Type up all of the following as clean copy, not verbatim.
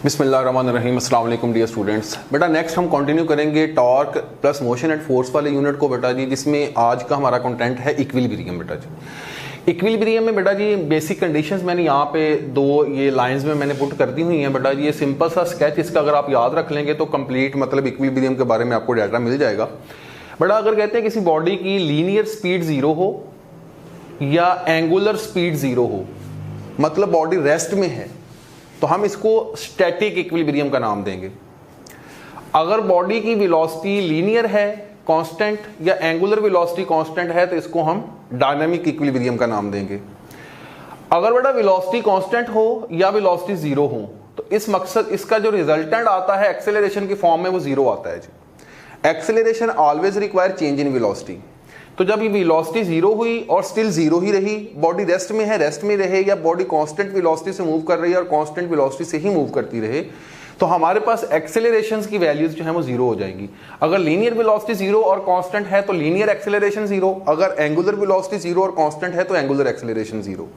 बिस्मिल्लाहिर्रहमानिर्रहीम, अस्सलाम वालेकुम डियर स्टूडेंट्स। बेटा नेक्स्ट हम कंटिन्यू करेंगे torque plus motion at force वाले यूनिट को बेटा जी, जिसमें आज का हमारा कंटेंट है इक्विलिब्रियम। बेटा जी इक्विलिब्रियम में बेटा जी बेसिक कंडीशंस मैंने यहाँ पे दो ये लाइंस में मैंने पुट कर दी हुई हैं। बेटा जी ये सिंपल सा स्केच, इसका अगर आप याद रख लेंगे तो कंप्लीट मतलब इक्विलिब्रियम के बारे में आपको डाटा मिल जाएगा। बेटा अगर कहते हैं किसी बॉडी की लीनियर स्पीड जीरो हो या एंगुलर स्पीड जीरो हो, मतलब बॉडी रेस्ट में है, तो हम इसको स्टैटिक इक्विलिब्रियम का नाम देंगे। अगर बॉडी की वेलोसिटी लीनियर है कांस्टेंट या एंगुलर वेलोसिटी कांस्टेंट है तो इसको हम डायनामिक इक्विलिब्रियम का नाम देंगे। अगर बेटा वेलोसिटी कांस्टेंट हो या वेलोसिटी जीरो हो तो इस मकसद इसका जो रिजल्टेंट आता है एक्सेलरेशन की फॉर्म में वो जीरो आता है जी। Acceleration always require change in velocity. तो जब ये वेलोसिटी जीरो हुई और स्टिल जीरो ही रही, बॉडी रेस्ट में है रेस्ट में रहे, या बॉडी कांस्टेंट वेलोसिटी से मूव कर रही है और कांस्टेंट वेलोसिटी से ही मूव करती रहे, तो हमारे पास एक्सेलरेशंस की वैल्यूज जो है वो जीरो हो जाएंगी। अगर लीनियर वेलोसिटी जीरो और कांस्टेंट है तो लीनियर एक्सेलरेशन जीरो, अगर एंगुलर वेलोसिटी जीरो और कांस्टेंट है तो एंगुलर एक्सेलरेशन जीरो।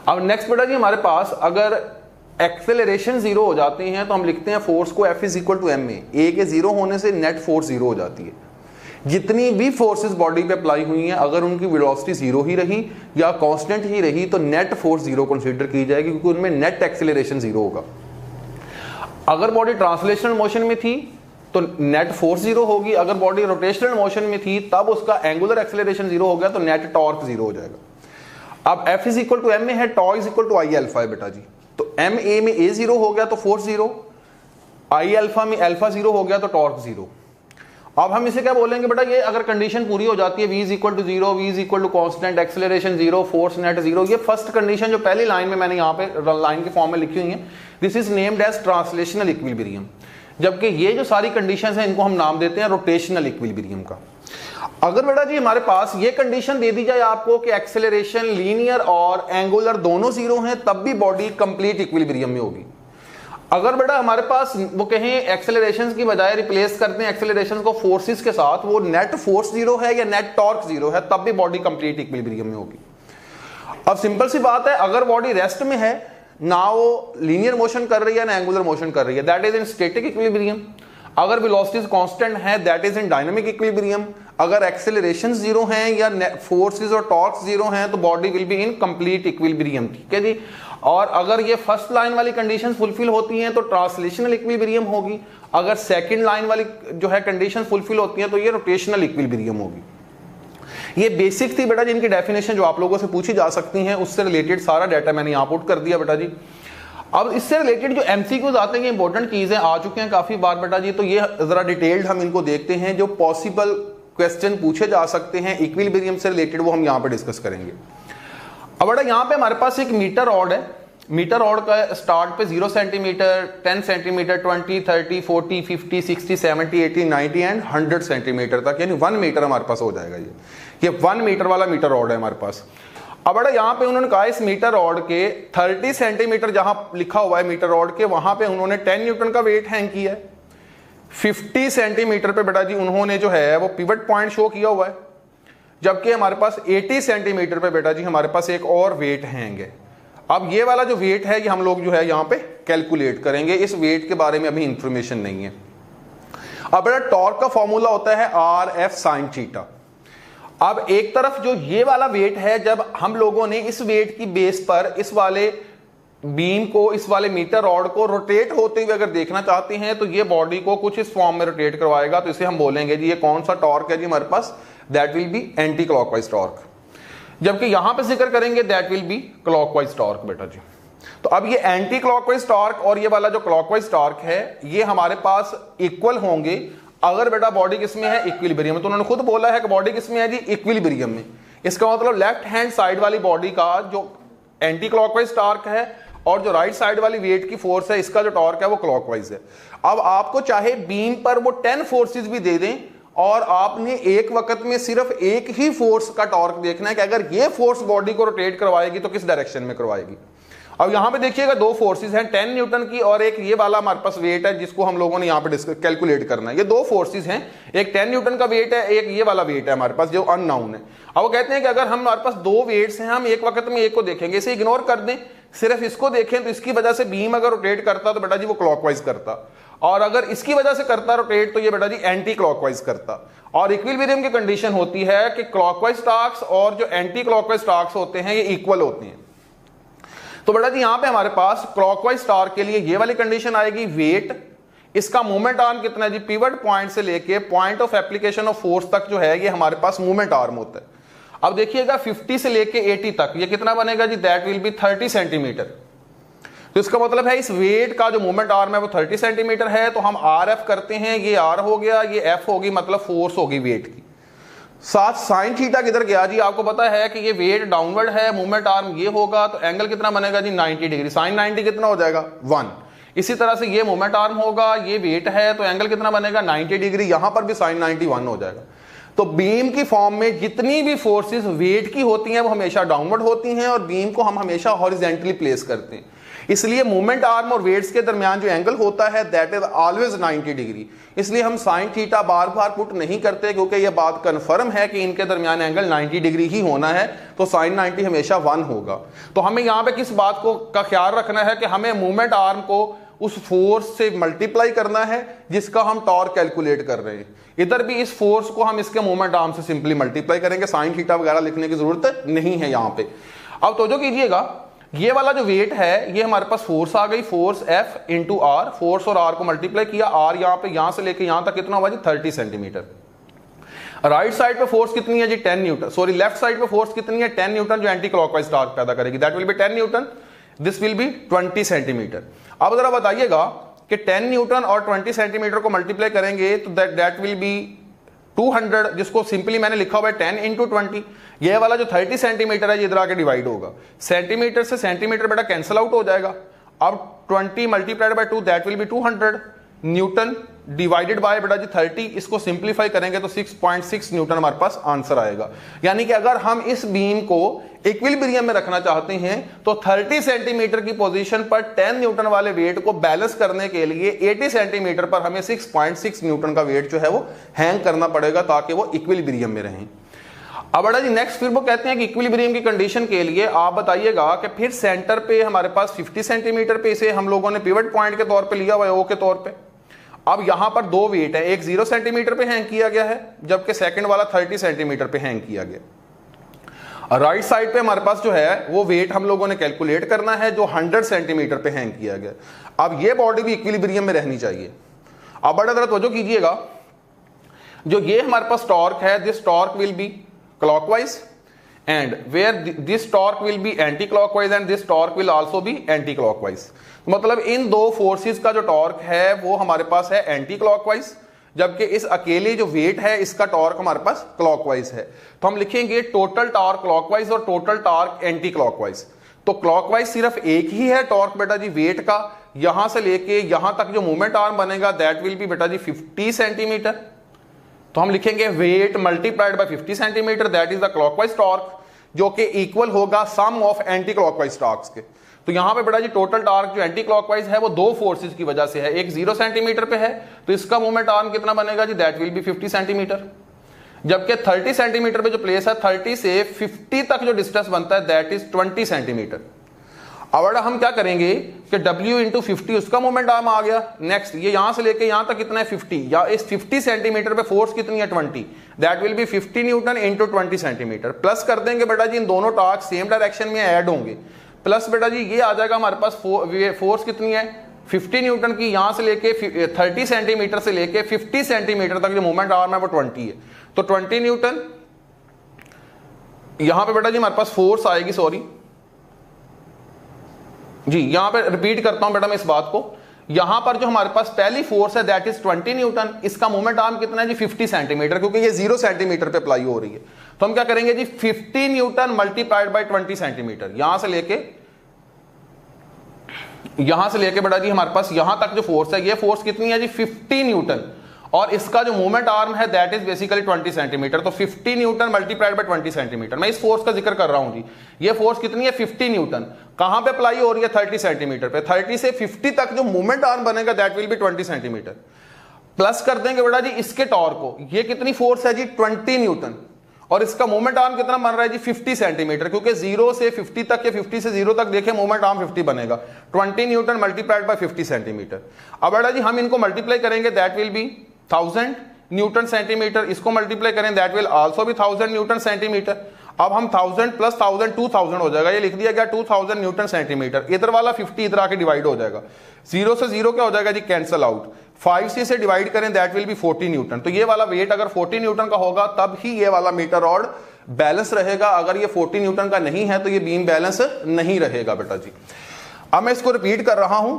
अब नेक्स्ट बेटा जी हमारे पास अगर एक्सेलरेशन जीरो हो जाते हैं तो हम लिखते हैं फोर्स को F is equal to M में। ए के जीरो होने से नेट फोर्स जीरो हो जाती है। जितनी भी फोर्सेस बॉडी पे अप्लाई हुई हैं अगर उनकी वेलोसिटी जीरो ही रही या कांस्टेंट ही रही तो नेट फोर्स जीरो कंसीडर की जाएगी, क्योंकि उनमें नेट एक्सेलरेशन जीरो होगा। अगर बॉडी ट्रांसलेशनल मोशन में थी तो नेट फोर्स जीरो होगी, अगर बॉडी रोटेशनल मोशन में थी तब उसका एंगुलर एक्सेलरेशन जीरो हो गया तो नेट टॉर्क जीरो हो जाएगा। अब F is equal to M में है, tau is equal to I alpha है बेटा जी। तो एम ए में ए जीरो हो गया तो फोर्स जीरो, आई अल्फा में अल्फा जीरो हो गया तो टॉर्क जीरो। अब हम इसे क्या बोलेंगे बेटा, ये अगर कंडीशन पूरी हो जाती है V is equal to zero, V is equal to constant, acceleration zero, force net zero, ये फर्स्ट कंडीशन जो पहली लाइन में मैंने यहाँ पे लाइन के फॉर्म में लिखी हुई है, this is named as translational equilibrium. जबकि ये जो सारी कंडीशंस हैं इनको हम नाम देते हैं रोटेशनल इक्विलिब्रियम का। अगर बेटा जी हमारे पास ये कंडीशन दे दी जाए आपको कि एक्सेलरेशन लीनियर और एंगुलर दोनों जीरो हैं तब भी बॉडी कंप्लीट इक्विलिब्रियम में होगी। अगर बेटा हमारे पास वो कहें एक्सेलरेशंस की बजाय रिप्लेस करते हैं एक्सेलरेशंस को फोर्सेस के साथ, वो नेट फोर्स जीरो है या नेट टॉर्क जीरो है, तब भी बॉडी कंप्लीट इक्विलिब्रियम में होगी। अब सिंपल सी बात है, अगर बॉडी रेस्ट में है ना वो लीनियर मोशन कर रही है ना एंगुलर मोशन कर रही है, that is in static equilibrium. अगर वेलोसिटीज कांस्टेंट है that is in dynamic equilibrium. अगर एक्सेलरेशंस जीरो हैं या फोर्सेस और टॉर्क जीरो हैं तो body will be in complete equilibrium. ठीक है जी। और अगर ये फर्स्ट लाइन वाली कंडीशन फुलफिल होती हैं तो ट्रांसलेशनल इक्विलिब्रियम होगी। अगर सेकंड लाइन वाली जो है कंडीशन फुलफिल होती हैं तो ये रोटेशनल इक्विलिब्रियम होगी। ये बेसिक थी बेटा जिनकी डेफिनेशन जो आप लोगों से पूछी जा सकती हैं, उससे रिलेटेड सारा डाटा मैंने यहाँ पुट कर दिया बेटा जी। अब इससे रिलेटेड जो एमसीक्यूज आते हैं, ये इंपॉर्टेंट चीजें आ चुके हैं काफी बार बेटा जी, तो ये जरा डिटेल्ड हम इनको देखते हैं। जो पॉसिबल क्वेश्चन पूछे जा सकते हैं इक्विलिब्रियम से रिलेटेड वो हम यहाँ पे डिस्कस करेंगे। अब बेटा यहाँ पे हमारे पास एक मीटर रॉड है। मीटर रॉड का स्टार्ट पे 0 सेंटीमीटर, 10 सेंटीमीटर, 20, 30, 40, 50, 60, 70, 80, 90 एंड 100 सेंटीमीटर तक, यानी 1 मीटर हमारे पास हो जाएगा। ये 1 मीटर वाला मीटर रॉड है हमारे पास। अब बेटा यहाँ पे उन्होंने कहा इस मीटर रॉड के 30 सेंटीमीटर जहां लिखा हुआ है मीटर रॉड के, वहां पे उन्होंने 10 न्यूटन का वेट हैंग किया है। 50 सेंटीमीटर पे बेटा जी उन्होंने जो है वो पिवट पॉइंट शो किया हुआ है, जबकि हमारे पास 80 सेंटीमीटर पे बेटा जी हमारे पास एक और वेट हैंग है। अब ये वाला जो वेट है ये हम लोग जो है यहाँ पे कैलकुलेट करेंगे। इस वेट के बारे में अभी इंफॉर्मेशन नहीं है। अब बेटा टॉर्क का फॉर्मूला होता है RF sin थीटा। अब एक तरफ जो ये वाला वेट है, जब हम लोगों ने इस वेट की बेस पर इस वाले बीम को, इस वाले मीटर रॉड को रोटेट होते हुए अगर देखना चाहते हैं तो ये बॉडी को कुछ इस फॉर्म में रोटेट करवाएगा, तो इसे हम बोलेंगे जी ये कौन सा टॉर्क है जी हमारे पास, that will be anti clockwise torque. जबकि यहां पे जिक्र करेंगे that will be clockwise torque बेटा जी। तो अब ये एंटी क्लॉकवाइज टॉर्क और ये वाला जो क्लॉकवाइज टॉर्क है ये हमारे पास इक्वल होंगे अगर बेटा बॉडी किसमें है, इक्विलिब्रियम में। तो उन्होंने खुद बोला है कि बॉडी किसमें है जी, इक्विलिब्रियम में। इसका मतलब लेफ्ट हैंड साइड वाली बॉडी का जो एंटी क्लॉकवाइज टॉर्क है और जो राइट साइड वाली वेट की फोर्स है इसका जो टॉर्क है वो क्लॉकवाइज है। अब आपको चाहे बीम पर वो 10 फोर्सेस भी दे दें और आपने एक वक्त में सिर्फ एक ही फोर्स का टॉर्क देखना है कि अगर ये फोर्स बॉडी को रोटेट करवाएगी तो किस डायरेक्शन में करवाएगी। अब यहां पे देखिएगा दो फोर्सेस हैं, 10 न्यूटन की और एक ये वाला हमारे पास वेट है जिसको हम लोगों ने यहाँ पे कैलकुलेट करना है। ये दो फोर्सेस हैं, एक 10 न्यूटन का वेट है, एक ये वाला वेट है हमारे पास जो अननाउन है। अब वो कहते हैं कि अगर हम हमारे पास दो वेट्स हैं, हम एक वक्त में एक को देखेंगे, इसे इग्नोर कर दें सिर्फ इसको देखें तो इसकी वजह से बीम अगर रोटेट करता तो बेटा जी वो क्लॉकवाइज करता, और अगर इसकी वजह से करता रोटेट तो ये बेटा जी एंटी क्लॉकवाइज करता। और इक्विलिब्रियम की कंडीशन होती है कि क्लॉकवाइज टार्क्स और जो एंटी क्लॉकवाइज टार्क्स होते हैं ये इक्वल होते हैं। तो बेटा जी यहां पे हमारे पास क्लॉकवाइज टार्क के लिए ये वाली कंडीशन आएगी, वेट, इसका मूवमेंट आर्म कितना है जी, पिवट पॉइंट से लेके point of application of force तक जो है ये हमारे पास मूवमेंट आर्म होता है। अब देखिएगा 50 से लेके 80 तक ये कितना बनेगा जी, दैट विल बी 30 सेंटीमीटर। तो इसका मतलब है इस वेट का जो मूवमेंट आर्म है वो 30 सेंटीमीटर है। तो हम आर एफ करते हैं, ये आर हो गया, ये एफ होगी, मतलब फोर्स होगी वेट की। साथ साइन थीटा किधर गया जी, आपको पता है कि ये वेट डाउनवर्ड है, मूवमेंट आर्म ये होगा, तो एंगल कितना बनेगा जी 90 डिग्री। साइन 90 कितना हो जाएगा 1। इसी तरह से ये मूवमेंट आर्म होगा, ये वेट है, तो एंगल कितना बनेगा 90 डिग्री, यहां पर भी साइन 91 हो जाएगा। तो बीम की फॉर्म में जितनी भी फोर्सेस वेट की होती हैं वो हमेशा डाउनवर्ड होती हैं, और बीम को हम हमेशा हॉरिजॉन्टली प्लेस करते हैं। इसलिए मूवमेंट आर्म और वेट्स के दरमियान जो एंगल होता है दैट इज ऑलवेज 90 डिग्री। इसलिए हम साइन थीटा बार बार पुट नहीं करते, क्योंकि यह बात कंफर्म है कि इनके दरमियान एंगल 90 डिग्री ही होना है, तो साइन 90 हमेशा 1 होगा। तो हमें यहां पे किस बात को का ख्याल रखना है कि हमें मूवमेंट आर्म को उस फोर्स से मल्टीप्लाई करना है जिसका हम टॉर्क कैलकुलेट कर रहे हैं। इधर भी इस फोर्स को हम इसके मूवमेंट आर्म से सिंपली मल्टीप्लाई करेंगे, साइन थीटा वगैरह लिखने की जरूरत नहीं है यहां पे। अब तो जो कीजिएगा, ये वाला जो वेट है ये हमारे पास फोर्स आ गई, force F into R, force और आर को मल्टीप्लाई किया, आर यहां पे यहां से लेके यहां तक कितना हुआ जी 30 सेंटीमीटर। राइट साइड पे फोर्स कितनी है जी 10 न्यूटन, सॉरी लेफ्ट साइड पे फोर्स कितनी है 10 न्यूटन, जो एंटी क्लॉकवाइज टार्क पैदा करेगी, that will B 10 Newton, this will be 20 centimetre. अब जरा बताइएगा कि 10 न्यूटन और 20 सेंटीमीटर को मल्टीप्लाई करेंगे तो दैट विल बी 200, जिसको सिंपली मैंने लिखा हुआ है 10 इंटू 20। ये वाला जो 30 सेंटीमीटर है ये इधर आके डिवाइड होगा, सेंटीमीटर से सेंटीमीटर बेटा कैंसिल आउट हो जाएगा। अब 20 multiplied by 2 that will B 200 Newton divided by बेटा जी 30, इसको सिंप्लीफाई करेंगे तो 6.6 न्यूटन हमारे पास आंसर आएगा। यानी कि अगर हम इस बीम को इक्विलिब्रियम में रखना चाहते हैं तो 30 सेंटीमीटर की पोजीशन पर 10 न्यूटन वाले वेट को बैलेंस करने के लिए 80 सेंटीमीटर पर हमें 6.6 न्यूटन का वेट जो है वो हैंग करना पड़ेगा ताकि वो इक्विलिब्रियम में रहें। अब बेटा जी नेक्स्ट फिर वो कहते हैं कि इक्विलिब्रियम की कंडीशन के लिए आप बताइएगा कि फिर सेंटर पे हमारे पास 50 सेंटीमीटर पे इसे हम लोगों ने पिवट पॉइंट के तौर पे लिया हुआ है, ओ के तौर पे। अब यहां पर दो वेट है, एक 0 सेंटीमीटर पे हैंग किया गया है, जबकि सेकंड वाला 30 सेंटीमीटर पे हैंग किया गया। राइट साइड पे हमारे पास जो है वो वेट हम लोगों ने कैलकुलेट करना है जो 100 सेंटीमीटर पे हैंग किया गया। अब ये बॉडी भी इक्विलिब्रियम में रहनी चाहिए। अब बड़ा जरा तवज्जो कीजिएगा, जो ये हमारे पास टॉर्क है, this torque will be clockwise and where this torque will be anti-clockwise and this torque will also be anti-clockwise। मतलब इन दो फोर्सेस का जो टॉर्क है वो हमारे पास है एंटी क्लॉकवाइज, जबकि इस अकेले जो वेट है इसका टॉर्क हमारे पास क्लॉकवाइज है। तो हम लिखेंगे टोटल टॉर्क क्लॉकवाइज और टोटल टॉर्क एंटी क्लॉकवाइज। तो क्लॉकवाइज सिर्फ एक ही है टॉर्क बेटा जी वेट का, यहां से लेके यहां तक जो मूवमेंट आर्म बनेगा दैट विल बी बेटा जी 50 सेंटीमीटर। तो हम लिखेंगे weight multiplied by 50 centimetre that is the clockwise torque, जो कि इक्वल होगा sum of anti clockwise torques के। तो यहां पे बेटा जी टोटल टॉर्क जो एंटी क्लॉकवाइज है वो दो फोर्सेस की वजह से है, एक 0 सेंटीमीटर पे है तो इसका मूवमेंट आर्म कितना बनेगा जी दैट विल बी 50 सेंटीमीटर, जबकि 30 सेंटीमीटर पे जो प्लेस है 30 से 50 तक जो डिस्टेंस बनता है दैट इज 20 सेंटीमीटर। अब हम क्या करेंगे कि W इंटू 50 उसका मोमेंट आर्म आ गया। नेक्स्ट ये यहां से लेके यहां तक कितना है 50, या इस 50 सेंटीमीटर पे फोर्स कितनी है 20, that will be 50 Newton into 20 centimetre. Plus कर देंगे बेटा जी इन दोनों टॉर्क सेम डायरेक्शन में ऐड होंगे, प्लस बेटा जी ये आ जाएगा हमारे पास फोर्स कितनी है 50 न्यूटन की, यहां से लेके 30 सेंटीमीटर से लेके 50 सेंटीमीटर तक जो मोमेंट आर्म है वो 20 है, तो 20 न्यूटन। यहां पे बेटा जी हमारे पास फोर्स आएगी, सॉरी जी यहां पे रिपीट करता हूं बेटा मैं इस बात को, यहां पर जो हमारे पास पहली फोर्स है दैट इज 20 न्यूटन, इसका मोमेंट आर्म कितना है जी 50 सेंटीमीटर, क्योंकि ये 0 सेंटीमीटर पे अप्लाई हो रही है। तो हम क्या करेंगे जी 50 न्यूटन मल्टीप्लाइड बाय 20 सेंटीमीटर, यहां से लेके बेटा जी हमारे पास यहां तक जो फोर्स है ये फोर्स कितनी है जी 50 न्यूटन, और इसका जो मूवमेंट आर्म है दैट इज बेसिकली 20 सेंटीमीटर। तो 50 न्यूटन मल्टीप्लाइड बाय 20 सेंटीमीटर, मैं इस फोर्स का जिक्र कर रहा हूं जी। ये फोर्स कितनी है 50 न्यूटन, कहां पे अप्लाई हो रही है 30 सेंटीमीटर पे, 30 से 50 तक जो मूवमेंट आर्म बनेगा that will B 20 centimetre. Plus कर देंगे बेटा जी इसके टॉर्क को, ये कितनी फोर्स है जी 20 न्यूटन, और इसका मोमेंट आर्म कितना बन रहा है जी 50 सेंटीमीटर, क्योंकि 0 से 50 तक या 50 से 0 तक देखें मोमेंट आर्म 50 बनेगा, 20 न्यूटन मल्टीप्लाइड बाय 50 सेंटीमीटर। अब बेटा जी हम इनको मल्टीप्लाई करेंगे, that will B 1000 Newton centimetre, इसको मल्टीप्लाई करें that will also B 1000 Newton centimetre. अब हम 1000 प्लस 1000 2000 हो जाएगा, ये लिख दिया गया 2000 न्यूटन सेंटीमीटर। इधर वाला 50 इधर आके डिवाइड हो जाएगा, 0 से 0 क्या हो जाएगा जी कैंसल आउट, 5 से डिवाइड करें दैट विल बी 40 न्यूटन। तो ये वाला वेट अगर 40 न्यूटन का होगा तब ही ये वाला मीटर रॉड बैलेंस रहेगा, अगर ये 40 न्यूटन का नहीं है तो ये बीम बैलेंस नहीं रहेगा बेटा जी। अब मैं इसको रिपीट कर रहा हूं,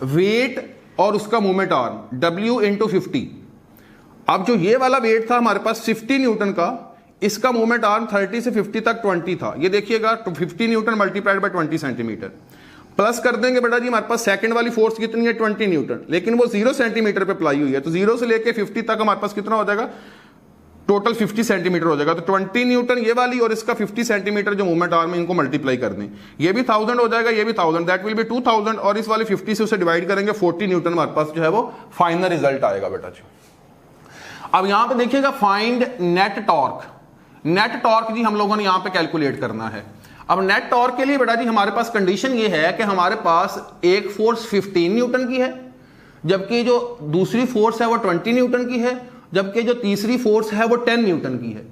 वेट और उसका मोमेंट आर्म W इंटू 50। अब जो ये वाला वेट था हमारे पास 50 न्यूटन का, इसका मोमेंट आर्म 30 से 50 तक 20 था, ये देखिएगा 50 Newton multiplied by 20 centimetre. Plus कर देंगे बेटा जी हमारे पास सेकंड वाली फोर्स कितनी है 20 न्यूटन, लेकिन वो 0 सेंटीमीटर पे अप्लाई हुई है, तो 0 से लेके 50 तक हमारे पास कितना हो जाएगा, टोटल 50 सेंटीमीटर हो जाएगा। तो 20 न्यूटन ये वाली और इसका 50 सेंटीमीटर जो मूवमेंट आर्म है इनको मल्टीप्लाई कर दें, ये भी 1000 हो जाएगा, ये भी 1000, दैट विल बी 2000, और इस वाली 50 से उसे डिवाइड करेंगे 40 न्यूटन हमारे पास जो है वो फाइनल रिजल्ट आएगा बेटा जी। अब यहां पे देखिएगा find net torque, net torque जी हम लोगों ने यहां पे कैलकुलेट करना है। अब नेट टॉर्क के लिए बेटा जी हमारे पास कंडीशन ये है कि हमारे पास एक फोर्स 15 न्यूटन की है, जबकि जो दूसरी फोर्स है वो 20 न्यूटन की है, जबकि जो तीसरी फोर्स है वो 10 न्यूटन की है।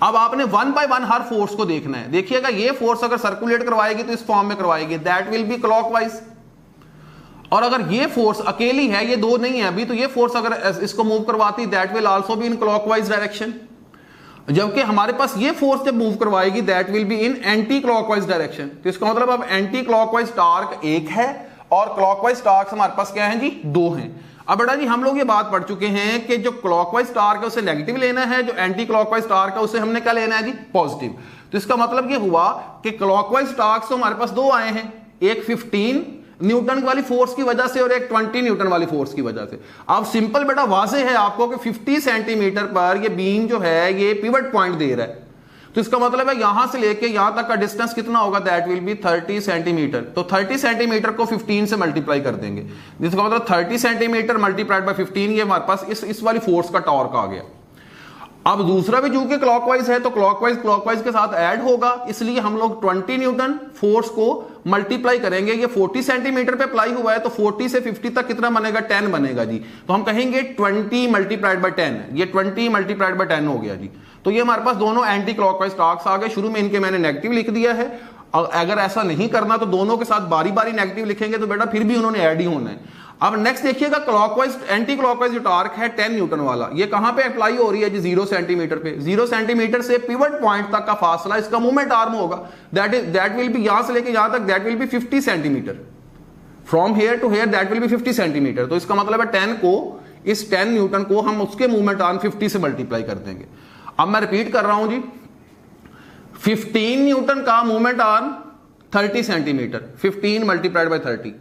अब आपने 1 बाय 1 हर फोर्स को देखना है। देखिएगा ये फोर्स अगर सर्कुलेट करवाएगी तो इस फॉर्म में करवाएगी, दैट विल बी क्लॉकवाइज, और अगर ये फोर्स अकेली है, ये दो नहीं है अभी, तो ये फोर्स अगर इसको मूव करवाती that will also be in clockwise direction, जबकि हमारे पास ये फोर्स जब मूव करवाएगी that will be in anti clockwise direction. तो इसका मतलब अब एंटी क्लॉकवाइज टार्क एक है और क्लॉकवाइज टार्क हमारे पास क्या है जी, दो हैं। अब बेटा जी हम लोग ये बात पढ़ चुके हैं कि जो क्लॉकवाइज टार्क है उसे नेगेटिव लेना है, जो एंटी क्लॉकवाइज टार्क है उसे हमने क्या लेना है जी, पॉजिटिव। तो इसका मतलब ये हुआ कि क्लॉकवाइज टार्क तो हमारे पास दो आए हैं, एक 15 न्यूटन वाली फोर्स की वजह से और एक 20 न्यूटन वाली फोर्स की वजह से। अब सिंपल बेटा वाजे है आपको कि 50 सेंटीमीटर पर ये बीम जो है ये पिवट पॉइंट दे रहा है, तो इसका मतलब है यहां से लेके यहां तक का डिस्टेंस कितना होगा, दैट विल बी 30 सेंटीमीटर। तो 30 सेंटीमीटर को 15 से मल्टीप्लाई कर देंगे, जिसका मतलब 30 सेंटीमीटर मल्टीप्लाइड बाय 15, ये हमारे पास इस वाली फोर्स का टॉर्क आ गया। अब दूसरा भी चूंकि क्लॉकवाइज है तो क्लॉकवाइज के साथ ऐड होगा, इसलिए हम लोग 20 न्यूटन फोर्स को मल्टीप्लाई करेंगे। ये 40 सेंटीमीटर पे अप्लाई हुआ है तो 40 से 50 तक कितना बनेगा, 10 बनेगा जी। तो हम कहेंगे 20 मल्टीप्लाइड बाय 10, ये 20 मल्टीप्लाइड बाय 10 हो गया जी। तो ये हमारे पास दोनों एंटी क्लॉकवाइज टार्क्स आ गए। शुरू में इनके मैंने नेगेटिव लिख दिया है, और अगर ऐसा नहीं करना तो दोनों के साथ बारी बारी नेगेटिव लिखेंगे तो बेटा फिर भी उन्होंने ऐड ही होना है। अब नेक्स्ट देखिएगा क्लॉकवाइज एंटी क्लॉकवाइज जो टार्क है 10 न्यूटन वाला, ये कहां पे अप्लाई हो रही है जी, 0 सेंटीमीटर पे। 0 सेंटीमीटर से पिवट पॉइंट तक का फासला इसका मूवमेंट आर्म होगा, दैट विल बी यहां से लेके यहां तक that will be 50 centimetre, from here to here that will be 50 centimetre. तो इसका मतलब है 10 को, इस 10 न्यूटन को हम उसके मूवमेंट आर्म 50 से मल्टीप्लाई कर देंगे। अब मैं रिपीट कर रहा हूं जी, 15 न्यूटन का movement arm 30 centimetre, 15 multiplied by 30,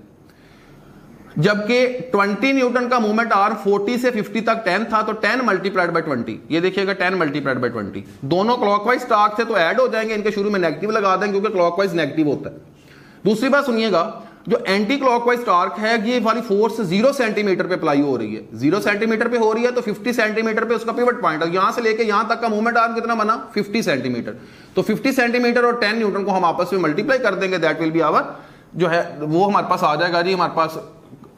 जबकि 20 न्यूटन का मूवमेंट आर्म 40 से 50 तक 10 था, तो 10 मल्टीप्लाइड बाय 20, ये देखिएगा 10 मल्टीप्लाइड बाय 20। दोनों क्लॉकवाइज टार्क थे तो ऐड हो जाएंगे, इनके शुरू में नेगेटिव लगा देंगे क्योंकि क्लॉकवाइज नेगेटिव होता है। दूसरी बात सुनिएगा, जो एंटी क्लॉकवाइज टार्क है ये वाली फोर्स 0 सेंटीमीटर पे अप्लाई हो रही है, 0 सेंटीमीटर पे हो रही है तो 50 सेंटीमीटर पे उसका पिवट पॉइंट है, यहां से लेके यहां तक का मूवमेंट आर्म कितना बना, 50 सेंटीमीटर। तो 50 सेंटीमीटर और 10 न्यूटन को हम आपस में मल्टीप्लाई कर देंगे, दैट विल बी आवर जो है वो हमारे पास आ जाएगा जी, हमारे पास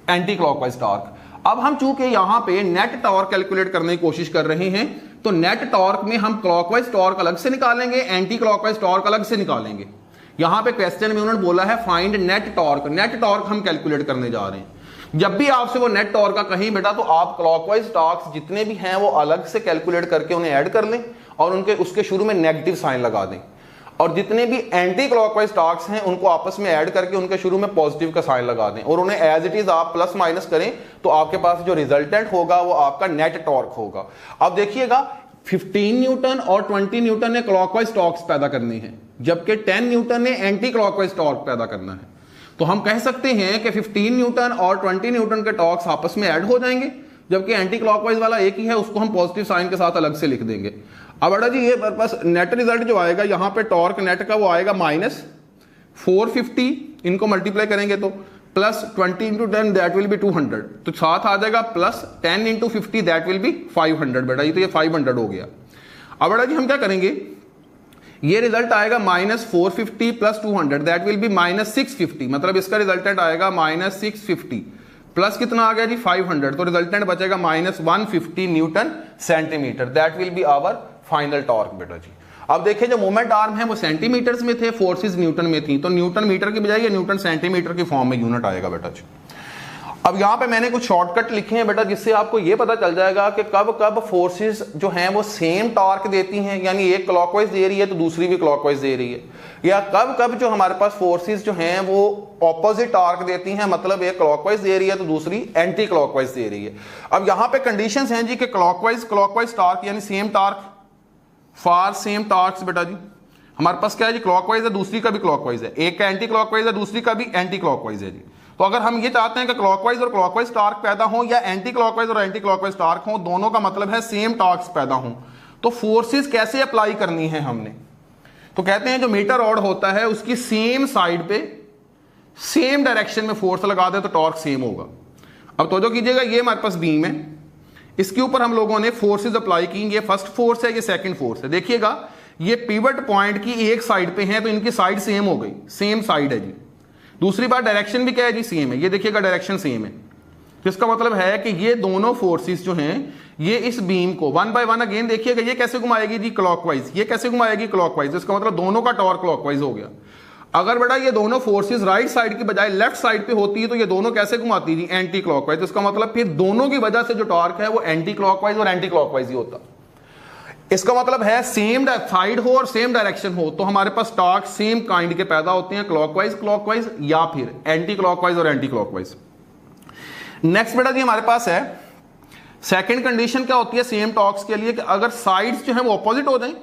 एंटी क्लॉकवाइज टार्क। अब हम चूंकि यहां पे नेट टॉर्क कैलकुलेट करने की कोशिश कर रहे हैं, तो नेट टॉर्क में हम क्लॉकवाइज टॉर्क अलग से निकालेंगे, एंटी क्लॉकवाइज टॉर्क अलग से निकालेंगे। यहां पे क्वेश्चन में उन्होंने बोला है find net torque, net torque हम कैलकुलेट करने जा रहे हैं। जब भी आपसे वो नेट टॉर्क का कहीं बेटा, तो आप क्लॉकवाइज टॉर्क्स जितने भी हैं वो अलग से कैलकुलेट करके उन्हें ऐड कर लें और उनके उसके शुरू में नेगेटिव साइन लगा दें, और जितने भी एंटी क्लॉकवाइज टार्क्स हैं उनको आपस में ऐड करके उनके शुरू में पॉजिटिव का साइन लगा दें, और उन्हें एज इट इज आप प्लस माइनस करें, तो आपके पास जो रिजल्टेंट होगा वो आपका नेट टॉर्क होगा। अब देखिएगा 15 न्यूटन और 20 न्यूटन ने क्लॉकवाइज टॉर्क्स पैदा करने हैं, जबकि 10 न्यूटन ने एंटी क्लॉकवाइज टॉर्क पैदा करना है। तो हम कह सकते हैं कि 15 न्यूटन और 20 न्यूटन के टॉर्क्स आपस में ऐड हो जाएंगे, जबकि एंटी क्लॉकवाइज वाला एक ही है, उसको हम पॉजिटिव साइन के साथ अलग से लिख देंगे। अब बेटा जी ये बस नेट रिजल्ट जो आएगा यहाँ पे टॉर्क नेट का वो आएगा -450, इनको मल्टीप्लाई करेंगे तो plus 20 into 10 that will B 200, तो साथ आ जाएगा plus 10 into 50 that will B 500। बेटा ये तो ये 500 हो गया। अब बेटा जी हम क्या करेंगे, ये रिजल्ट आएगा -450 प्लस 200 दैट विल बी -650, मतलब इसका रिजल्टेंट आएगा -650 प्लस कितना आ गया जी 500, तो रिजल्टेंट बचेगा -150 newton centimetre, that will be our final torque बेटा जी। अब देखिए जो मोमेंट आर्म है वो सेंटीमीटर्स में थे, फोर्सेस न्यूटन में थी, तो न्यूटन मीटर की बजाय ये न्यूटन सेंटीमीटर की फॉर्म में यूनिट आएगा बेटा जी। अब यहां पे मैंने कुछ शॉर्टकट लिखे हैं बेटा, जिससे आपको ये पता चल जाएगा कि कब कब फोर्सेस जो हैं वो सेम टॉर्क देती हैं, यानी एक क्लॉकवाइज दे रही है तो दूसरी भी क्लॉकवाइज दे रही है, या कब कब जो हमारे पास फोर्सेस जो हैं वो ऑपोजिट टॉर्क देती हैं, मतलब एक क्लॉकवाइज दे रही है तो दूसरी एंटी क्लॉकवाइज दे रही है। अब यहां पे कंडीशंस हैं जी कि क्लॉकवाइज टॉर्क यानी same torque for same torques बेटा जी, हमारे पास क्या है जी, क्लॉकवाइज है दूसरी का भी क्लॉकवाइज है, एक का एंटी क्लॉकवाइज है दूसरी का भी एंटी क्लॉकवाइज है जी। तो अगर हम ये चाहते हैं कि क्लॉकवाइज और क्लॉकवाइज टॉर्क पैदा हो या एंटी क्लॉकवाइज और एंटी क्लॉकवाइज टॉर्क हो, दोनों का मतलब है सेम टॉर्क्स पैदा हो, तो फोर्सेस कैसे अप्लाई करनी है हमने, तो कहते हैं जो मीटर रॉड होता है उसकी सेम साइड पे सेम डायरेक्शन में फोर्स लगा दे तो टॉर्क सेम होगा। अब तो जो कीजिएगा, ये हमारे पास बीम है, इसके ऊपर हम लोगों ने फोर्सेस अप्लाई की, ये फर्स्ट फोर्स है ये सेकंड फोर्स है, देखिएगा ये पिवट पॉइंट की एक साइड पे है तो इनकी साइड सेम हो गई, सेम साइड है जी। दूसरी बात डायरेक्शन भी क्या है जी, सेम है, ये देखिएगा डायरेक्शन सेम है, तो इसका मतलब है कि ये दोनों फोर्सेस जो हैं ये इस बीम को वन बाय वन अगेन देखिएगा, ये कैसे घुमाएगी जी क्लॉकवाइज, ये कैसे घुमाएगी क्लॉकवाइज, इसका मतलब दोनों का टॉर्क क्लॉकवाइज हो गया। अगर बेटा ये दोनों फोर्सेस राइट साइड की बजाय लेफ्ट साइड पे होती है तो ये दोनों कैसे घुमाती जी, एंटी क्लॉकवाइज, तो इसका मतलब फिर दोनों की वजह से जो टॉर्क है वो एंटी क्लॉकवाइज और एंटी क्लॉकवाइज ही होता। इसका मतलब है सेम साइड हो और सेम डायरेक्शन हो तो हमारे पास टॉर्क सेम काइंड के पैदा होते हैं, क्लॉकवाइज या फिर एंटी क्लॉकवाइज और एंटी क्लॉकवाइज। नेक्स्ट बेटा जी हमारे पास है सेकंड कंडीशन क्या होती है सेम टॉर्क्स के लिए, कि अगर साइड्स जो है वो ऑपोजिट हो जाए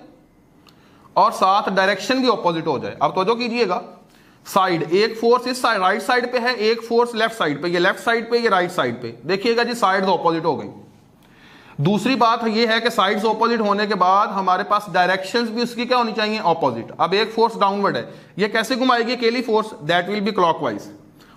और साथ डायरेक्शन भी ऑपोजिट हो जाए। अब तो कीजिएगा, साइड एक फोर्स इस राइट साइड पे है, एक फोर्स लेफ्ट साइड पे, ये लेफ्ट साइड पे ये राइट साइड पे, देखिएगा जी साइड्स ऑपोजिट हो गई। दूसरी बात ये है कि साइड्स ऑपोजिट होने के बाद हमारे पास डायरेक्शंस भी उसकी क्या होनी चाहिए, ऑपोजिट। अब एक फोर्स डाउनवर्ड है, ये कैसे घुमाएगी अकेली force, that will be clockwise,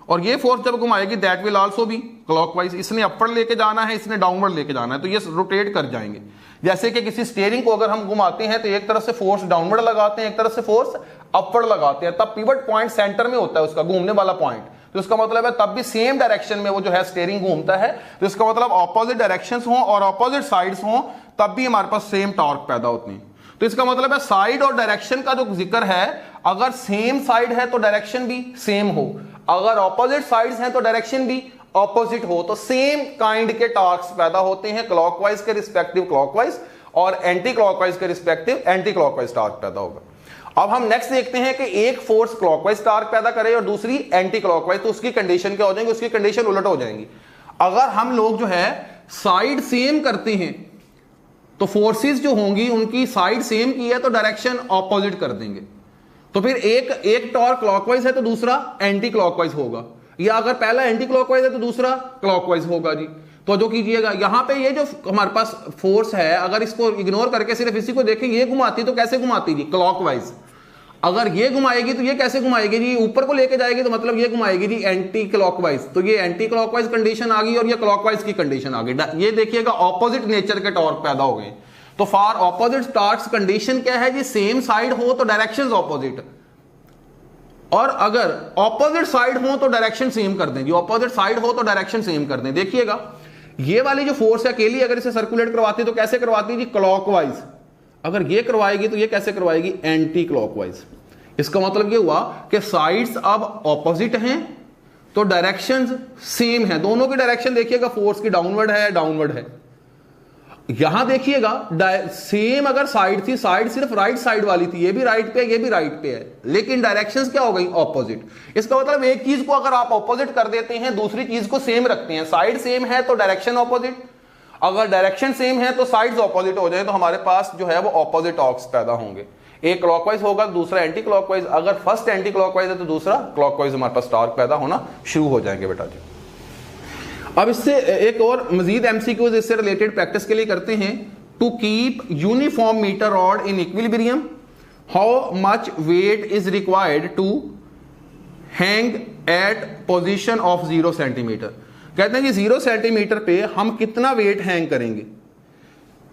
और ये फोर्स जब घुमाएगी that will also be clockwise. इसने अपवर्ड लेके जाना है, इसने डाउनवर्ड लेके जाना है, तो ये रोटेट कर जाएंगे। जैसे कि किसी स्टीयरिंग को अगर हम घुमाते हैं तो एक तरफ से फोर्स डाउनवर्ड लगाते हैं, एक तरफ से फोर्स अपवर्ड लगाते हैं, तब पिवट पॉइंट सेंटर में होता है उसका घूमने वाला पॉइंट, तो इसका मतलब है तब भी सेम डायरेक्शन में वो जो है स्टीयरिंग घूमता है, तो इसका मतलब ऑपोजिट डायरेक्शंस हों और ऑपोजिट साइड्स हों तब भी हमारे पास सेम टॉर्क पैदा होते हैं। तो इसका मतलब है साइड और डायरेक्शन का जो जिक्र है, अगर सेम साइड है तो डायरेक्शन भी सेम हो, अगर ऑपोजिट साइड्स हैं तो डायरेक्शन भी ऑपोजिट हो, तो सेम काइंड के टॉर्क्स पैदा होते हैं, क्लॉकवाइज के रिस्पेक्टिव क्लॉकवाइज और एंटी क्लॉकवाइज के रिस्पेक्टिव एंटी क्लॉकवाइज टॉर्क पैदा होगा। अब हम नेक्स्ट देखते हैं कि एक फोर्स क्लॉकवाइज टॉर्क पैदा करे और दूसरी एंटी क्लॉकवाइज, तो उसकी कंडीशन क्या हो जाएगी, उसकी कंडीशन उलट हो जाएंगी। अगर हम लोग जो है साइड सेम करते हैं तो फोर्सेस जो होंगी उनकी साइड सेम की है तो डायरेक्शन ऑपोजिट कर देंगे, तो फिर एक टॉर्क क्लॉकवाइज है तो दूसरा एंटी क्लॉकवाइज होगा, या अगर पहला एंटी क्लॉकवाइज है तो दूसरा क्लॉकवाइज होगा जी। तो जो कीजिएगा यहां पे ये जो हमारे पास फोर्स है, अगर इसको इग्नोर करके सिर्फ इसी को देखें, ये घुमाती तो कैसे घुमाती जी, क्लॉकवाइज। अगर ये घुमाएगी तो ये कैसे घुमाएगी जी, ऊपर को लेके जाएगी तो मतलब ये घुमाएगी जी एंटी क्लॉकवाइज, तो ये एंटी क्लॉकवाइज कंडीशन आ गई और ये क्लॉकवाइज की कंडीशन आ गई। ये देखिएगा ऑपोजिट नेचर के टॉर्क पैदा हो गए। तो फॉर ऑपोजिट टॉर्क्स कंडीशन क्या है जी, सेम साइड हो तो डायरेक्शंस ऑपोजिट, और अगर ऑपोजिट साइड हो तो डायरेक्शन सेम कर दें जी, ऑपोजिट साइड हो तो डायरेक्शन सेम कर दें। देखिएगा ये वाली जो फोर्स है अकेली अगर इसे सर्कुलेट करवाती तो कैसे करवाती जी, क्लॉकवाइज। अगर ये करवाएगी तो ये कैसे करवाएगी, एंटी क्लॉकवाइज। इसका मतलब ये हुआ कि साइड्स अब ऑपोजिट हैं तो डायरेक्शंस सेम है, दोनों की डायरेक्शन देखिएगा फोर्स की डाउनवर्ड है। यहां देखिएगा सेम अगर साइड थी, साइड सिर्फ राइट साइड वाली थी, ये भी राइट पे है ये भी राइट पे है, लेकिन डायरेक्शंस क्या हो गई, ऑपोजिट। इसका मतलब एक चीज को अगर आप ऑपोजिट कर देते हैं दूसरी चीज को सेम रखते हैं, साइड सेम है तो डायरेक्शन ऑपोजिट, अगर डायरेक्शन सेम है तो साइड्स ऑपोजिट हो जाए तो हमारे पास जो है वो ऑपोजिट टॉर्क्स पैदा होंगे, एक क्लॉकवाइज होगा दूसरा एंटी क्लॉकवाइज। अगर फर्स्ट एंटी क्लॉकवाइज है तो दूसरा क्लॉकवाइज हमारे पास टॉर्क पैदा होना शुरू हो जाएंगे बेटा जी। अब इससे एक और मजीद एमसीक्यूज इससे रिलेटेड प्रैक्टिस के लिए करते हैं। To keep uniform metre rod in equilibrium, how much weight is required to hang at position of 0 centimetre. कहते हैं कि 0 सेंटीमीटर पे हम कितना वेट हैंग करेंगे।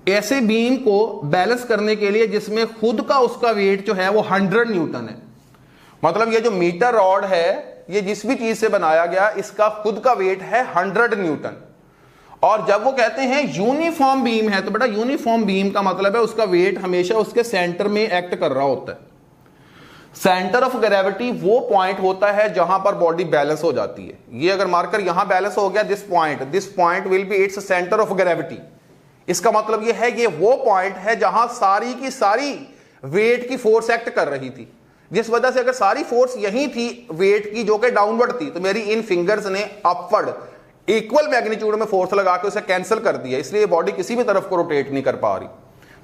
ऐसे बीम को बैलेंस करने के लिए जिसमें खुद का उसका वेट जो है वो 100 न्यूटन है। मतलब ये जो मीटर रॉड है ये जिस भी चीज से बनाया गया इसका खुद का वेट है 100 न्यूटन। और जब वो कहते हैं यूनिफॉर्म बीम है तो बेटा यूनिफॉर्म बीम का मतलब है उसका वेट हमेशा उसके सेंटर में एक्ट कर रहा होता है। सेंटर ऑफ ग्रेविटी वो पॉइंट होता है जहां पर बॉडी बैलेंस हो जाती है। ये अगर मार्कर यहां बैलेंस हो गया, this point will be its centre of gravity. इसका मतलब ये है ये वो पॉइंट है जहां सारी की सारी वेट की फोर्स एक्ट कर रही थी। जिस वजह से अगर सारी फोर्स यही थी वेट की जो कि डाउनवर्ड थी, तो मेरी इन फिंगर्स ने अपवर्ड इक्वल मैग्नीट्यूड में फोर्स लगा के उसे कैंसिल कर दिया, इसलिए बॉडी किसी भी तरफ को रोटेट नहीं कर पा रही।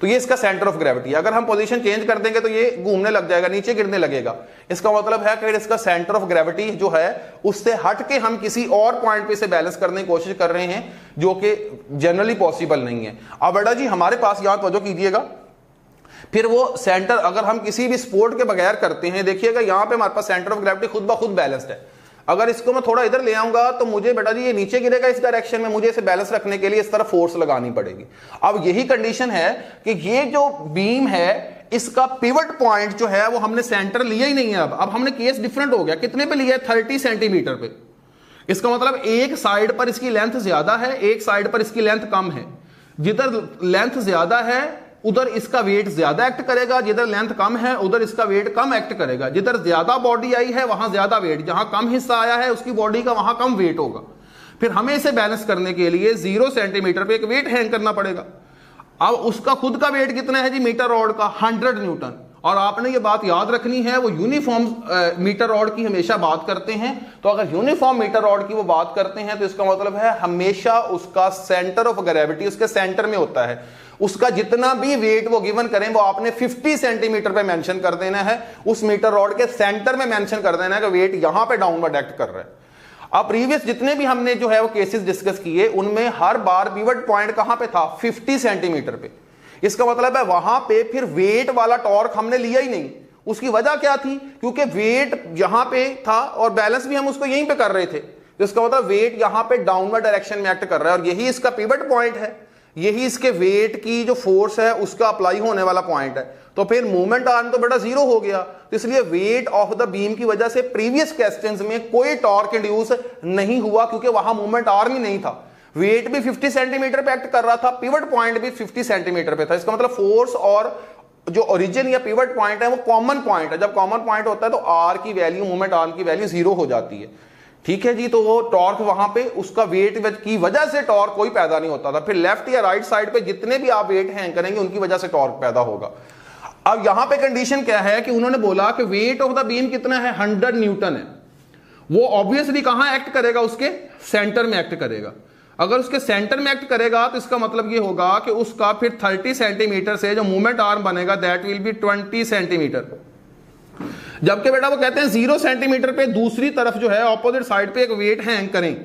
तो ये इसका सेंटर ऑफ ग्रेविटी। अगर हम पोजीशन चेंज कर देंगे तो ये घूमने लग जाएगा, नीचे गिरने लगेगा। इसका मतलब है कि इसका सेंटर ऑफ ग्रेविटी जो है उससे हट के हम किसी और पॉइंट पे से बैलेंस करने की कोशिश कर रहे हैं, जो कि जनरली पॉसिबल नहीं है। अब बेटा जी हमारे पास यहां तवज्जो कीजिएगा, फिर वो सेंटर अगर हम किसी भी स्पोर्ट के बगैर करते हैं, देखिएगा यहां पे हमारे पास सेंटर ऑफ ग्रेविटी खुद ब खुद बैलेंस्ड है। अगर इसको मैं थोड़ा इधर ले आऊंगा तो मुझे बेटा जी ये नीचे गिरेगा इस डायरेक्शन में, मुझे इसे बैलेंस रखने के लिए इस तरफ फोर्स लगानी पड़ेगी। अब यही कंडीशन है कि ये जो बीम है इसका पिवट पॉइंट जो है वो हमने सेंटर लिया ही नहीं है। अब हमने केस डिफरेंट हो गया, कितने पे लिया है? 30 सेंटीमीटर पे। इसका मतलब एक साइड पर इसकी लेंथ ज्यादा है, एक साइड पर इसकी लेंथ कम है। जिधर लेंथ ज्यादा है उधर इसका वेट ज्यादा एक्ट करेगा, जिधर लेंथ कम है उधर इसका वेट कम एक्ट करेगा। जिधर ज्यादा बॉडी आई है वहां ज्यादा वेट, जहां कम हिस्सा आया है उसकी बॉडी का वहां कम वेट होगा। फिर हमें इसे बैलेंस करने के लिए 0 सेंटीमीटर पे एक वेट हैंग करना पड़ेगा। अब उसका खुद का वेट कितना है जी मीटर रॉड का? 100 न्यूटन। और आपने ये बात याद रखनी है, वो यूनिफॉर्म मीटर रॉड की हमेशा बात करते हैं। तो अगर यूनिफॉर्म मीटर रॉड की वो बात करते हैं तो इसका मतलब है हमेशा उसका सेंटर ऑफ ग्रेविटी उसके सेंटर में होता है। उसका जितना भी वेट वो गिवन करें वो आपने 50 सेंटीमीटर पे मेंशन कर देना है, उस मीटर रॉड के सेंटर में मेंशन कर देना है कि वेट यहां पे डाउनवर्ड एक्ट कर रहा है। अब प्रीवियस जितने भी हमने जो है वो केसेस डिस्कस किए उनमें हर बार पिवट पॉइंट कहां पे था? 50 सेंटीमीटर पे। इसका मतलब है वहां पे फिर वेट वाला टॉर्क हमने लिया ही नहीं। उसकी वजह क्या थी? क्योंकि वेट यहां पे था और बैलेंस भी हम उसको यहीं पे कर रहे थे। तो इसका मतलब वेट यहां पे डाउनवर्ड डायरेक्शन में एक्ट कर रहा है और यही इसका पिवट पॉइंट है, यही इसके वेट की जो फोर्स है उसका अप्लाई होने वाला पॉइंट है। तो फिर मूवमेंट आर्म तो बेटा 0 हो गया। तो इसलिए वेट ऑफ द बीम की वजह से प्रीवियस क्वेश्चंस में कोई टॉर्क इंड्यूस नहीं हुआ, क्योंकि वहां मूवमेंट आर्म ही नहीं था। वेट भी 50 सेंटीमीटर पे एक्ट कर रहा था, पिवट पॉइंट भी 50 सेंटीमीटर पे था। इसका मतलब फोर्स और जो ओरिजिन या पिवट पॉइंट है वो कॉमन पॉइंट है। जब कॉमन पॉइंट होता है तो आर की वैल्यू, मूवमेंट आर्म की वैल्यू 0 हो जाती है। ठीक है जी। तो वो टॉर्क वहां पे उसका वेट की वजह से टॉर्क कोई पैदा नहीं होता था। फिर लेफ्ट या राइट साइड पे जितने भी आप वेट हैंग करेंगे उनकी वजह से टॉर्क पैदा होगा। अब यहां पे कंडीशन क्या है कि उन्होंने बोला कि वेट ऑफ द बीम कितना है? 100 न्यूटन है। वो ऑब्वियसली कहां एक्ट करेगा? उसके सेंटर में एक्ट करेगा। अगर उसके सेंटर में एक्ट करेगा तो इसका मतलब ये होगा कि उसका फिर 30 सेंटीमीटर से जो मूवमेंट आर्म बनेगा दैट विल बी 20 सेंटीमीटर। जबकि बेटा वो कहते हैं 0 सेंटीमीटर पे दूसरी तरफ जो है ऑपोजिट साइड पे एक वेट हैंग करें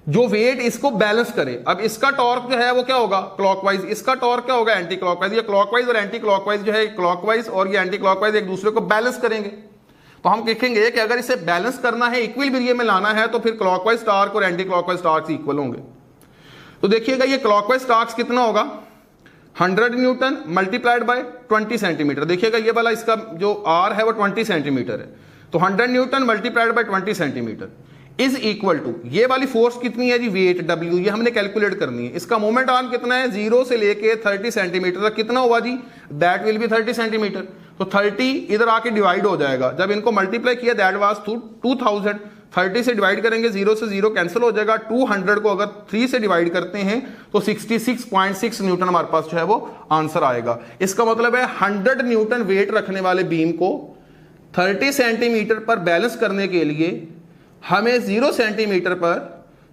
जो वेट इसको बैलेंस करे। अब इसका टॉर्क जो है वो क्या होगा? क्लॉकवाइज। इसका टॉर्क क्या होगा? Anti clockwise. ये क्लॉकवाइज और एंटी क्लॉकवाइज जो है क्लॉकवाइज और ये एंटी क्लॉकवाइज एक दूसरे को बैलेंस करेंगे। तो हम देखेंगे कि अगर इसे बैलेंस करना है, इक्विलिब्रियम में लाना है, तो फिर क्लॉकवाइज टॉर्क और एंटी क्लॉकवाइज टॉर्क इक्वल होंगे। तो देखिएगा ये क्लॉकवाइज टॉर्क कितना होगा? 100 न्यूटन मल्टीप्लाइड बाय 20 सेंटीमीटर। देखिएगा ये वाला इसका जो आर है वो 20 सेंटीमीटर है। तो 100 newton multiplied by 20 centimetre is equal to ये वाली फोर्स कितनी है जी? वेट डब्ल्यू, ये हमने कैलकुलेट करनी है। इसका मोमेंट आर्म कितना है? 0 से लेके 30 सेंटीमीटर तक कितना हुआ जी? That will be 30 centimetre. तो 30 इधर आके डिवाइड हो जाएगा। जब इनको मल्टीप्लाई किया दैट वाज 2000। 30 से डिवाइड करेंगे 0 से 0 कैंसिल हो जाएगा। 200 को अगर 3 से डिवाइड करते हैं तो 66.6 न्यूटन हमारे पास जो है वो आंसर आएगा। इसका मतलब है 100 न्यूटन वेट रखने वाले बीम को 30 सेंटीमीटर पर बैलेंस करने के लिए हमें 0 सेंटीमीटर पर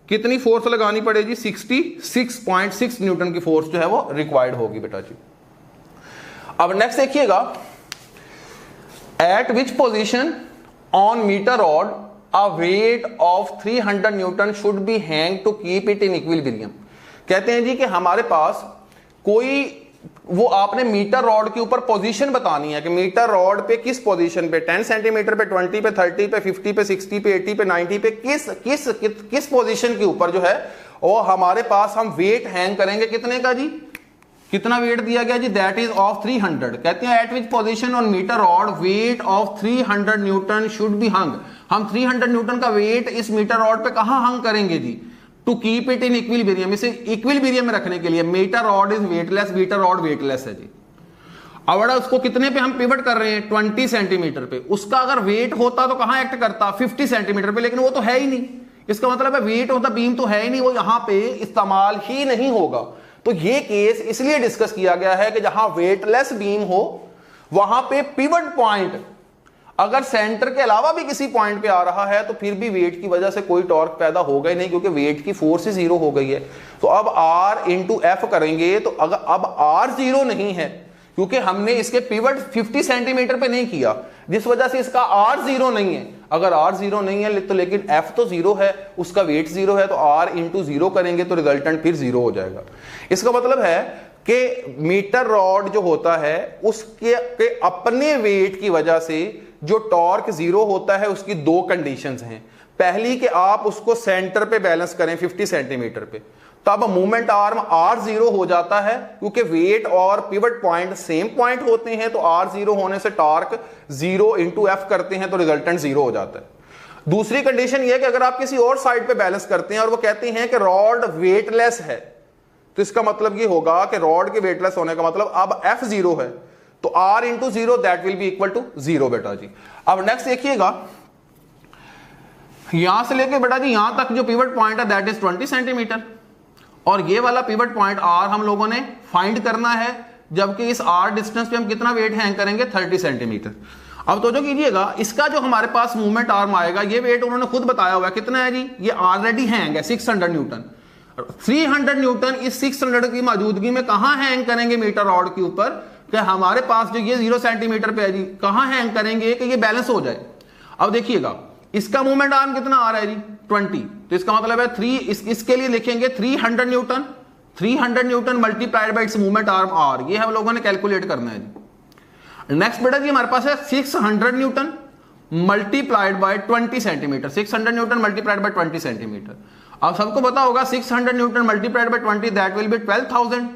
कितनी फोर्स लगानी पड़ेगी? 66.6 न्यूटन की फोर्स जो है वो रिक्वायर्ड होगी बेटा जी। अब नेक्स्ट देखिएगा, at which position on metre rod a weight of 300 newton should be hang to keep it in equilibrium. कहते हैं जी कि हमारे पास कोई वो आपने मीटर रॉड के ऊपर पोजीशन बतानी है कि मीटर रॉड पे किस पोजीशन पे, 10 सेंटीमीटर पे, 20 पे, 30 पे, 50 पे, 60 पे, 80 पे, 90 पे, किस पोजीशन के ऊपर जो है वो हमारे पास हम वेट हैंग करेंगे कितने का जी? कितना वेट दिया गया जी, दैट इज ऑफ 300। कहते हैं at which position on metre rod weight of 300 newton should be hung. हम 300 न्यूटन का वेट इस मीटर रॉड पे कहां हंग करेंगे जी, to keep it in equilibrium, इसे इक्विलिब्रियम में रखने के लिए। Metre rod is weightless, metre rod weightless है जी। अब उसको कितने पे हम पिवट कर रहे हैं, 20 सेंटीमीटर पे। उसका अगर वेट होता तो कहां एक्ट करता, 50 सेंटीमीटर पे, लेकिन वो तो है ही नहीं। इसका मतलब है वेट ऑफ द बीम तो है ही नहीं, वो यहां पे इस्तेमाल ही नहीं होगा। तो ये केस इसलिए डिस्कस किया गया है कि जहां वेटलेस बीम हो वहां पे पिवट पॉइंट अगर सेंटर के अलावा भी किसी पॉइंट पे आ रहा है तो फिर भी वेट की वजह से कोई टॉर्क पैदा होगा ही नहीं, क्योंकि वेट की फोर्स ही जीरो हो गई है। तो अब R इंटू एफ करेंगे तो अगर अब R जीरो नहीं है, क्योंकि हमने इसके पिवट 50 सेंटीमीटर पे नहीं किया, जिस वजह से इसका R जीरो नहीं है। अगर R जीरो नहीं है तो लेकिन F तो जीरो है, उसका वेट जीरो है, तो R इंटू जीरो करेंगे तो रिजल्टेंट फिर जीरो हो जाएगा। इसका मतलब है कि मीटर रॉड जो होता है उसके के अपने वेट की वजह से जो टॉर्क जीरो होता है उसकी दो कंडीशंस हैं। पहली कि आप उसको सेंटर पे बैलेंस करें 50 सेंटीमीटर पे, तब मूवमेंट आर्म R जीरो हो जाता है, क्योंकि वेट और पिवट पॉइंट सेम पॉइंट होते हैं। तो R जीरो होने से टॉर्क जीरो इंटू एफ करते हैं तो रिजल्टेंट जीरो हो जाता है। दूसरी कंडीशन यह कि अगर आप किसी और साइड पे बैलेंस करते हैं और वो कहते हैं कि रॉड वेटलेस है, तो इसका मतलब ये होगा कि रॉड के वेटलेस होने का मतलब अब एफ जीरो है, तो R into zero that will be equal to zero बेटा जी। अब नेक्स्ट देखिएगा, यहां से लेके बेटा जी यहां तक जो पिवट पॉइंट है दैट इज 20 सेंटीमीटर, और ये वाला पिवट पॉइंट R हम लोगों ने फाइंड करना है, जबकि इस R डिस्टेंस पे हम कितना वेट हैंग करेंगे, 30 सेंटीमीटर। अब तो जो कीजिएगा, इसका जो हमारे पास मूवमेंट आर्म आएगा, ये वेट उन्होंने खुद बताया हुआ है कितना है जी, ये ऑलरेडी हैंग है 600 न्यूटन। 300 न्यूटन इस 600 की मौजूदगी में कहां हैंग करेंगे मीटर रॉड के ऊपर, कि हमारे पास जो ये 0 सेंटीमीटर पे है जी, कहां हैंग करेंगे कि ये बैलेंस हो जाए। अब देखिएगा इसका मूवमेंट आर्म कितना आ रहा है जी, 20, तो इसका मतलब है 3, इसके लिए लिखेंगे 300 Newton, 300 Newton multiplied bye it's movement arm R, ये हम लोगों ने कैलकुलेट करना है जी। नेक्स्ट बेटा जी हमारे पास है 600 Newton multiplied by 20 centimetre, 600 Newton multiplied by 20 centimetre. अब सबको पता होगा 600 Newton multiplied by 20 that will B 12,000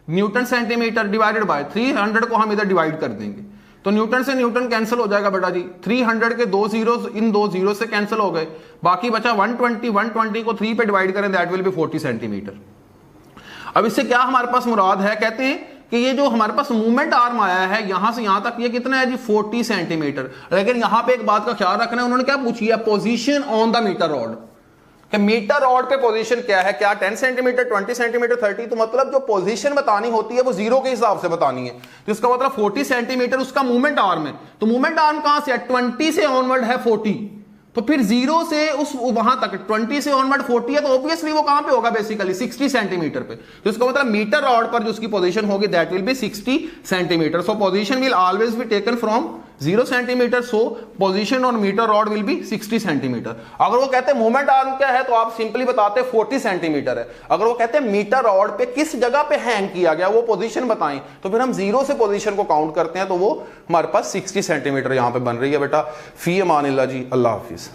Newton centimetre divided by 300 को हम इधर डिवाइड कर देंगे, तो न्यूटन से न्यूटन कैंसिल हो जाएगा बेटा जी। 300 के दो जीरो इन दो जीरो से कैंसिल हो गए, बाकी बचा 120, 120 को 3 पे डिवाइड करें दैट विल बी 40 सेंटीमीटर। अब इससे क्या हमारे पास मुराद है, कहते हैं कि ये जो हमारे पास मूवमेंट आर्म आया है यहां से यहां तक, ये कितना है जी, 40 सेंटीमीटर। लेकिन यहां पे एक बात का ख्याल रखना है, उन्होंने क्या पूछी है, position on the metre rod, कि मीटर रॉड पे पोजीशन क्या है, क्या 10 सेंटीमीटर, 20 सेंटीमीटर, 30, तो मतलब जो पोजीशन बतानी होती है वो जीरो के हिसाब से बतानी है। तो इसका मतलब 40 सेंटीमीटर उसका मूवमेंट आर्म है, तो मूवमेंट आर्म कहां से है, 20 से ऑनवर्ड है 40, तो फिर जीरो से उस वहां तक 20 से ऑनवर्ड 40 है, तो ऑब्वियसली वो कहां पे होगा, बेसिकली 60 सेंटीमीटर पे। तो इसका मतलब मीटर रॉड पर जो उसकी पोजीशन होगी that will be 60 centimetre. So position will always be taken from 0 centimetre, so position on metre rod will be 60 centimetre. अगर वो कहते हैं मूवमेंट आर्म क्या है तो आप सिंपली बताते 40 सेंटीमीटर है। अगर वो कहते हैं मीटर रॉड पे किस जगह पे हैंग किया गया वो पोजीशन बताएं, तो फिर हम 0 से पोजीशन को काउंट करते हैं, तो वो हमारे पास 60 सेंटीमीटर यहां पे बन रही है बेटा। फी अमानिल्लाह जी, अल्लाह हाफिज।